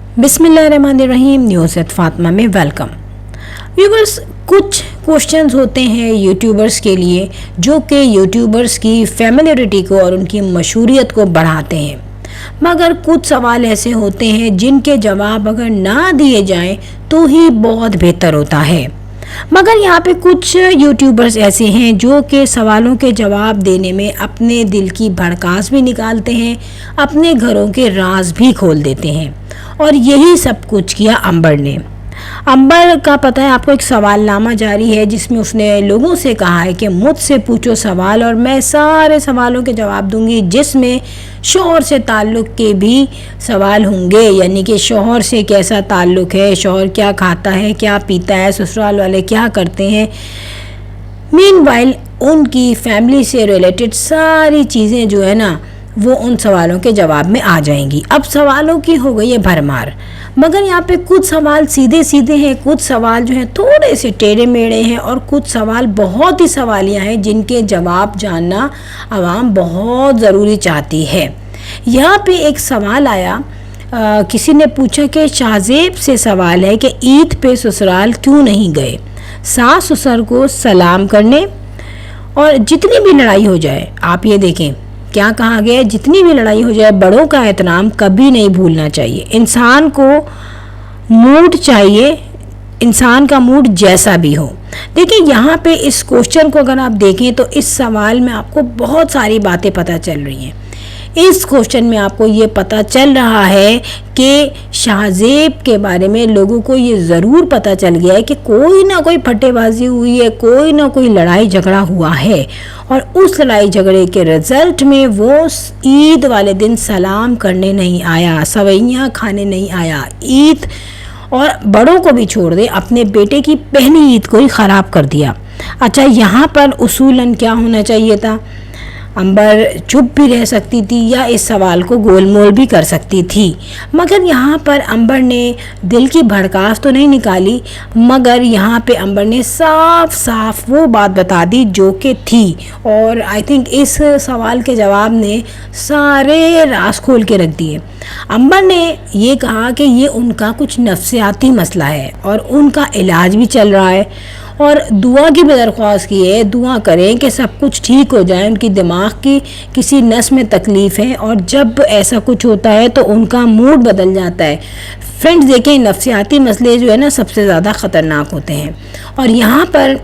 बिस्मिल्लाहिर्रहमानिर्रहीम। News eight Fatima में welcome. Viewers, कुछ क्वेश्चंस होते हैं यूट्यूबर्स के लिए जो कि यूट्यूबर्स की फैमिलियरिटी को और उनकी मशहूरियत को बढ़ाते हैं, मगर कुछ सवाल ऐसे होते हैं जिनके जवाब अगर ना दिए जाएं तो ही बहुत बेहतर होता है। मगर यहाँ पे कुछ यूट्यूबर्स ऐसे हैं जो कि सवालों के जवाब देने में अपने दिल की भड़कास भी निकालते हैं, अपने घरों के राज भी खोल देते हैं, और यही सब कुछ किया अंबर ने। अंबर का पता है आपको, एक सवालनामा जारी है जिसमें उसने लोगों से कहा है कि मुझसे पूछो सवाल और मैं सारे सवालों के जवाब दूंगी, जिसमें शौहर से ताल्लुक़ के भी सवाल होंगे, यानी कि शौहर से कैसा ताल्लुक़ है, शौहर क्या खाता है, क्या पीता है, ससुराल वाले क्या करते हैं। मीनवाइल उनकी फैमिली से रिलेटेड सारी चीज़ें जो है ना वो उन सवालों के जवाब में आ जाएंगी। अब सवालों की हो गई है भरमार, मगर यहाँ पे कुछ सवाल सीधे सीधे हैं, कुछ सवाल जो हैं थोड़े से टेढ़े मेढ़े हैं, और कुछ सवाल बहुत ही सवालिया हैं जिनके जवाब जानना आवाम बहुत ज़रूरी चाहती है। यहाँ पे एक सवाल आया, किसी ने पूछा कि शाहजेब से सवाल है कि ईद पे ससुराल क्यों नहीं गए, सास ससुर को सलाम करने, और जितनी भी लड़ाई हो जाए, आप ये देखें क्या कहा गया है, जितनी भी लड़ाई हो जाए बड़ों का एहतराम कभी नहीं भूलना चाहिए। इंसान को मूड चाहिए, इंसान का मूड जैसा भी हो। देखिए यहाँ पे इस क्वेश्चन को अगर आप देखें तो इस सवाल में आपको बहुत सारी बातें पता चल रही हैं। इस क्वेश्चन में आपको ये पता चल रहा है कि शाहजेब के बारे में लोगों को ये ज़रूर पता चल गया है कि कोई ना कोई फटेबाजी हुई है, कोई ना कोई लड़ाई झगड़ा हुआ है, और उस लड़ाई झगड़े के रिज़ल्ट में वो ईद वाले दिन सलाम करने नहीं आया, सवैयाँ खाने नहीं आया, ईद और बड़ों को भी छोड़ दे अपने बेटे की पहली ईद को ही ख़राब कर दिया। अच्छा, यहाँ पर उसूलन क्या होना चाहिए था? अंबर चुप भी रह सकती थी या इस सवाल को गोलमोल भी कर सकती थी, मगर यहाँ पर अंबर ने दिल की भड़कास तो नहीं निकाली, मगर यहाँ पे अंबर ने साफ साफ वो बात बता दी जो कि थी। और आई थिंक इस सवाल के जवाब ने सारे राज खोल के रख दिए। अंबर ने ये कहा कि ये उनका कुछ नफ्सियाती मसला है और उनका इलाज भी चल रहा है, और दुआ की भी दरख्वास्त की है, दुआ करें कि सब कुछ ठीक हो जाए। उनकी दिमाग की किसी नस में तकलीफ़ है और जब ऐसा कुछ होता है तो उनका मूड बदल जाता है। फ्रेंड्स देखें, नफ्सियाती मसले जो है ना सबसे ज़्यादा ख़तरनाक होते हैं, और यहाँ पर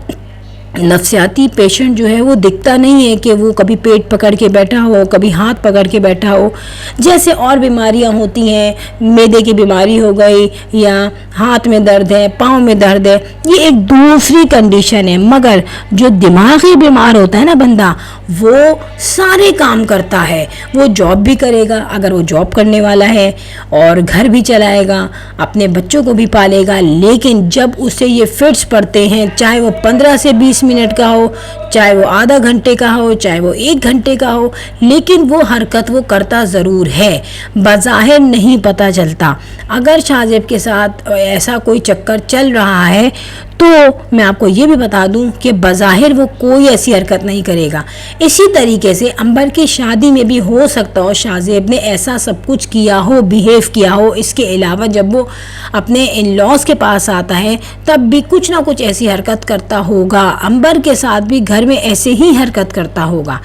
नफ्सियाती पेशेंट जो है वो दिखता नहीं है कि वो कभी पेट पकड़ के बैठा हो, कभी हाथ पकड़ के बैठा हो, जैसे और बीमारियां होती हैं, मैदे की बीमारी हो गई या हाथ में दर्द है, पाँव में दर्द है, ये एक दूसरी कंडीशन है। मगर जो दिमागी बीमार होता है ना बंदा, वो सारे काम करता है, वो जॉब भी करेगा अगर वो जॉब करने वाला है, और घर भी चलाएगा, अपने बच्चों को भी पालेगा, लेकिन जब उसे ये फिट्स पड़ते हैं, चाहे वो 15 से 20 मिनट का हो, चाहे वो आधा घंटे का हो, चाहे वो 1 घंटे का हो, लेकिन वो हरकत वो करता ज़रूर है, बज़ाहिर नहीं पता चलता। अगर शाहजेब के साथ ऐसा कोई चक्कर चल रहा है तो मैं आपको ये भी बता दूं कि बज़ाहिर वो कोई ऐसी हरकत नहीं करेगा। इसी तरीके से अंबर की शादी में भी हो सकता हो शाहजेब ने ऐसा सब कुछ किया हो, बिहेव किया हो। इसके अलावा जब वो अपने इन लॉज के पास आता है तब भी कुछ ना कुछ ऐसी हरकत करता होगा, अंबर के साथ भी घर में ऐसे ही हरकत करता होगा,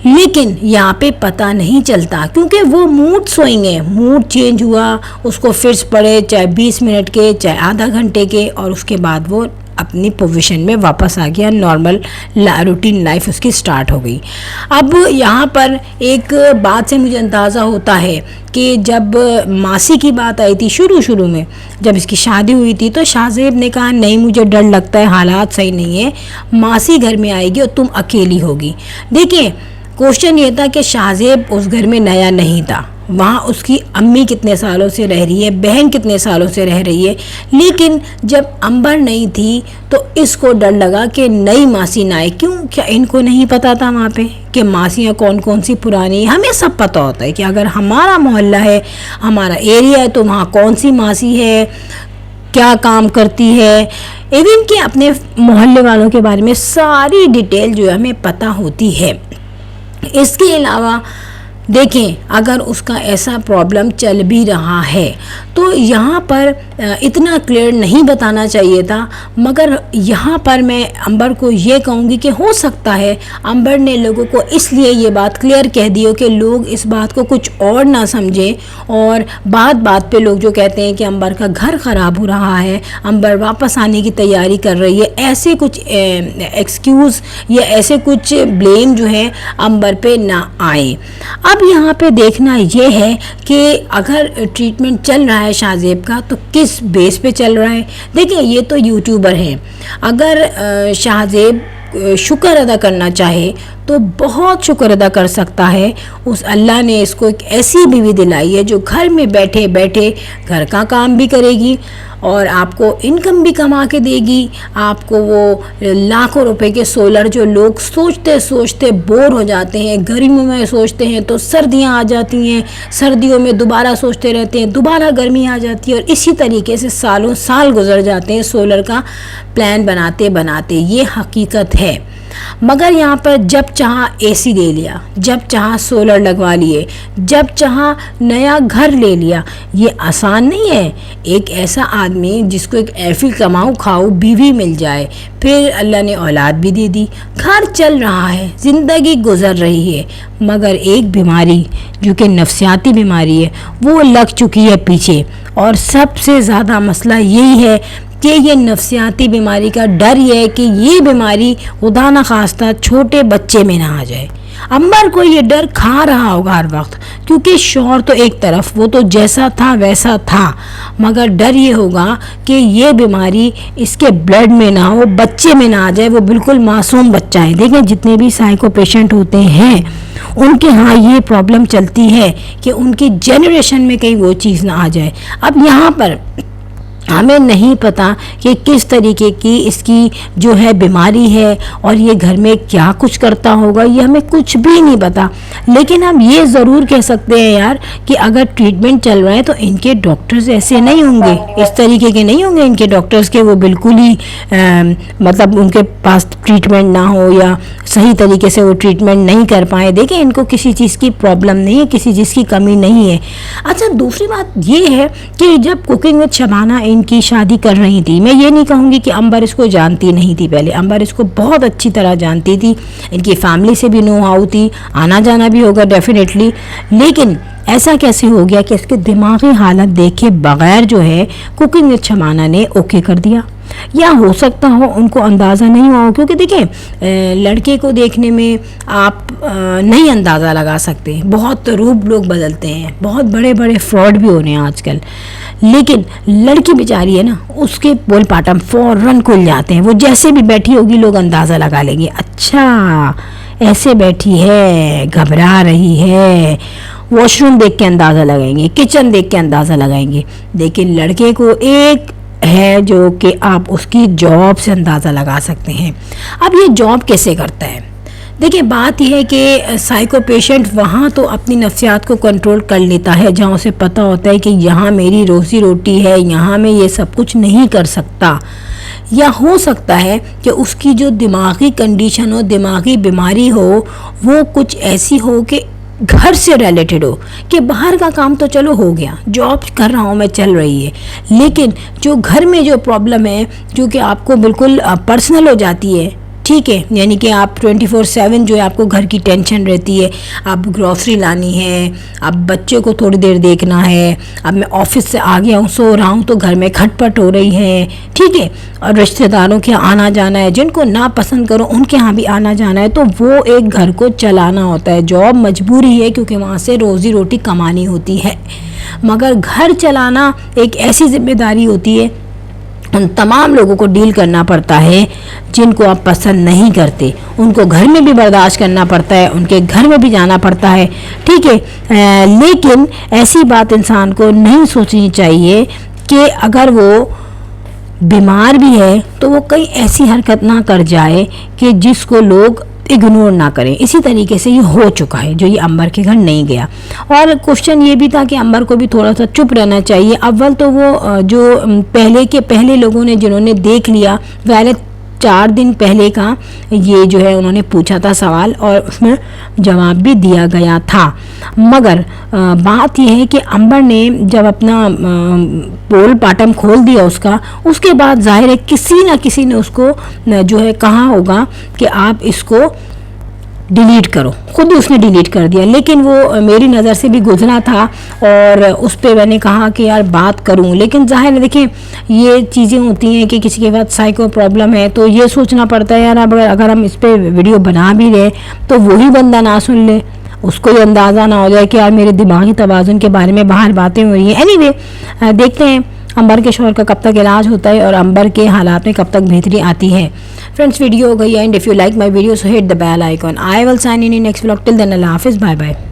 लेकिन यहाँ पे पता नहीं चलता क्योंकि वो मूड स्विंग है, मूड चेंज हुआ, उसको फिट्स पड़े, चाहे 20 मिनट के, चाहे आधा घंटे के, और उसके बाद वो अपनी पोजीशन में वापस आ गया, नॉर्मल रूटीन लाइफ उसकी स्टार्ट हो गई। अब यहाँ पर एक बात से मुझे अंदाज़ा होता है कि जब मासी की बात आई थी शुरू में, जब इसकी शादी हुई थी, तो शाहजेब ने कहा नहीं मुझे डर लगता है, हालात सही नहीं है, मासी घर में आएगी और तुम अकेली होगी। देखिए, क्वेश्चन ये था कि शाहजेब उस घर में नया नहीं था, वहाँ उसकी अम्मी कितने सालों से रह रही है, बहन कितने सालों से रह रही है, लेकिन जब अंबर नहीं थी तो इसको डर लगा कि नई मासी ना आए। क्यों? क्या इनको नहीं पता था वहाँ पे कि मासियाँ कौन कौन सी पुरानी? हमें सब पता होता है कि अगर हमारा मोहल्ला है, हमारा एरिया है, तो वहाँ कौन सी मासी है, क्या काम करती है, इवन कि अपने मोहल्ले वालों के बारे में सारी डिटेल जो है हमें पता होती है। इसके अलावा देखें अगर उसका ऐसा प्रॉब्लम चल भी रहा है तो यहाँ पर इतना क्लियर नहीं बताना चाहिए था, मगर यहाँ पर मैं अंबर को ये कहूँगी कि हो सकता है अंबर ने लोगों को इसलिए ये बात क्लियर कह दी हो कि लोग इस बात को कुछ और ना समझें और बात बात पे लोग जो कहते हैं कि अंबर का घर ख़राब हो रहा है, अंबर वापस आने की तैयारी कर रही है, ऐसे कुछ एक्सक्यूज़ या ऐसे कुछ ब्लेम जो है अंबर पे ना आए। अब यहाँ पे देखना ये है कि अगर ट्रीटमेंट चल रहा है शाहज़ेब का तो किस बेस पे चल रहा है। देखिए ये तो यूट्यूबर है, अगर शाहज़ेब शुक्र अदा करना चाहे तो बहुत शुक्र अदा कर सकता है। उस अल्लाह ने इसको एक ऐसी बीवी दिलाई है जो घर में बैठे बैठे घर का काम भी करेगी और आपको इनकम भी कमा के देगी। आपको वो लाखों रुपए के सोलर जो लोग सोचते सोचते बोर हो जाते हैं, गर्मियों में सोचते हैं तो सर्दियां आ जाती हैं, सर्दियों में दोबारा सोचते रहते हैं, दोबारा गर्मी आ जाती है और इसी तरीके से सालों साल गुजर जाते हैं सोलर का प्लान बनाते बनाते। ये हकीकत है। मगर यहाँ पर जब चाहा एसी ले लिया, जब चाहा सोलर लगवा लिए, जब चाहा नया घर ले लिया, ये आसान नहीं है। एक ऐसा आदमी जिसको एक ऐसी कमाऊ खाऊ बीवी मिल जाए, फिर अल्लाह ने औलाद भी दे दी, घर चल रहा है, ज़िंदगी गुजर रही है, मगर एक बीमारी जो कि नफ्सियाती बीमारी है वो लग चुकी है पीछे। और सबसे ज़्यादा मसला यही है कि ये नफ्सियाती बीमारी का डर ये है कि ये बीमारी खुदा न खास्ता छोटे बच्चे में ना आ जाए। अंबर को ये डर खा रहा होगा हर वक्त, क्योंकि शौहर तो एक तरफ वो तो जैसा था वैसा था, मगर डर ये होगा कि ये बीमारी इसके ब्लड में ना हो, बच्चे में ना आ जाए, वो बिल्कुल मासूम बच्चा है। देखें जितने भी साइको पेशेंट होते हैं उनके यहाँ ये प्रॉब्लम चलती है कि उनकी जनरेशन में कहीं वो चीज़ ना आ जाए। अब यहाँ पर हमें नहीं पता कि किस तरीके की इसकी जो है बीमारी है और ये घर में क्या कुछ करता होगा, ये हमें कुछ भी नहीं पता। लेकिन हम ये ज़रूर कह सकते हैं यार कि अगर ट्रीटमेंट चल रहा है तो इनके डॉक्टर्स ऐसे नहीं होंगे, इस तरीके के नहीं होंगे इनके डॉक्टर्स के वो बिल्कुल ही मतलब उनके पास ट्रीटमेंट ना हो या सही तरीके से वो ट्रीटमेंट नहीं कर पाए। देखें इनको किसी चीज़ की प्रॉब्लम नहीं है, किसी चीज़ की कमी नहीं है। अच्छा दूसरी बात ये है कि जब कुकिंग विद शबाना इनकी शादी कर रही थी, मैं ये नहीं कहूँगी कि अंबर इसको जानती नहीं थी, पहले अंबर इसको बहुत अच्छी तरह जानती थी, इनकी फैमिली से भी नो हाउ थी, आना जाना भी होगा डेफिनेटली। लेकिन ऐसा कैसे हो गया कि इसके दिमागी हालत देखे बगैर जो है कुकिंग विद शबाना ने ओके कर दिया? या हो सकता हो उनको अंदाज़ा नहीं हुआ हो, क्योंकि देखिए लड़के को देखने में आप नहीं अंदाज़ा लगा सकते, बहुत रूप लोग बदलते हैं, बहुत बड़े बड़े फ्रॉड भी हो रहे हैं आजकल। लेकिन लड़की बेचारी है ना, उसके बोल पाटम फ़ौरन खुल जाते हैं, वो जैसे भी बैठी होगी लोग अंदाज़ा लगा लेंगे, अच्छा ऐसे बैठी है, घबरा रही है, वॉशरूम देख के अंदाज़ा लगाएंगे, किचन देख के अंदाज़ा लगाएंगे। लेकिन लड़के को एक है जो कि आप उसकी जॉब से अंदाज़ा लगा सकते हैं। अब ये जॉब कैसे करता है? देखिए बात यह है कि साइको पेशेंट वहाँ तो अपनी नफ्सियात को कंट्रोल कर लेता है जहाँ उसे पता होता है कि यहाँ मेरी रोज़ी रोटी है, यहाँ मैं ये सब कुछ नहीं कर सकता। या हो सकता है कि उसकी जो दिमागी कंडीशन हो, दिमागी बीमारी हो, वो कुछ ऐसी हो कि घर से रिलेटेड हो, कि बाहर का काम तो चलो हो गया, जॉब कर रहा हूँ मैं चल रही है, लेकिन जो घर में जो प्रॉब्लम है जो कि आपको बिल्कुल पर्सनल हो जाती है, ठीक है, यानी कि आप 24/7 जो है आपको घर की टेंशन रहती है, अब ग्रॉसरी लानी है, अब बच्चे को थोड़ी देर देखना है, अब मैं ऑफिस से आ गया हूँ, सो रहा हूँ तो घर में खटपट हो रही है, ठीक है, और रिश्तेदारों के आना जाना है, जिनको ना पसंद करो उनके यहाँ भी आना जाना है, तो वो एक घर को चलाना होता है। जॉब मजबूरी है क्योंकि वहाँ से रोज़ी रोटी कमानी होती है, मगर घर चलाना एक ऐसी जिम्मेदारी होती है, उन तमाम लोगों को डील करना पड़ता है जिनको आप पसंद नहीं करते, उनको घर में भी बर्दाश्त करना पड़ता है, उनके घर में भी जाना पड़ता है, ठीक है। लेकिन ऐसी बात इंसान को नहीं सोचनी चाहिए कि अगर वो बीमार भी है तो वो कहीं ऐसी हरकत ना कर जाए कि जिसको लोग इग्नोर ना करें। इसी तरीके से ये हो चुका है जो ये अंबर के घर नहीं गया। और क्वेश्चन ये भी था कि अंबर को भी थोड़ा सा चुप रहना चाहिए। अव्वल तो वो जो पहले लोगों ने जिन्होंने देख लिया, पहले 4 दिन पहले का ये जो है उन्होंने पूछा था सवाल और उसमें जवाब भी दिया गया था। मगर बात यह है कि अंबर ने जब अपना पोल पाटम खोल दिया उसके बाद जाहिर है किसी ना किसी ने उसको जो है कहा होगा कि आप इसको डिलीट करो, खुद उसने डिलीट कर दिया। लेकिन वो मेरी नज़र से भी गुजरा था और उस पर मैंने कहा कि यार बात करूं, लेकिन जाहिर है देखिए ये चीज़ें होती हैं कि किसी के पास साइको प्रॉब्लम है तो ये सोचना पड़ता है यार अगर हम इस पर वीडियो बना भी रहे तो वही बंदा ना सुन ले, उसको ये अंदाज़ा ना हो जाए कि यार मेरे दिमागी तवाज़ुन के बारे में बाहर बातें हो रही हैं। एनीवे देखते हैं अंबर के शौहर का कब तक इलाज होता है और अंबर के हालात में कब तक बेहतरी आती है। फ्रेंड्स वीडियो हो गई and if you like my video so hit the bell icon. I will sign in next vlog. Till then अल्लाह हाफिज़, बाय बाय।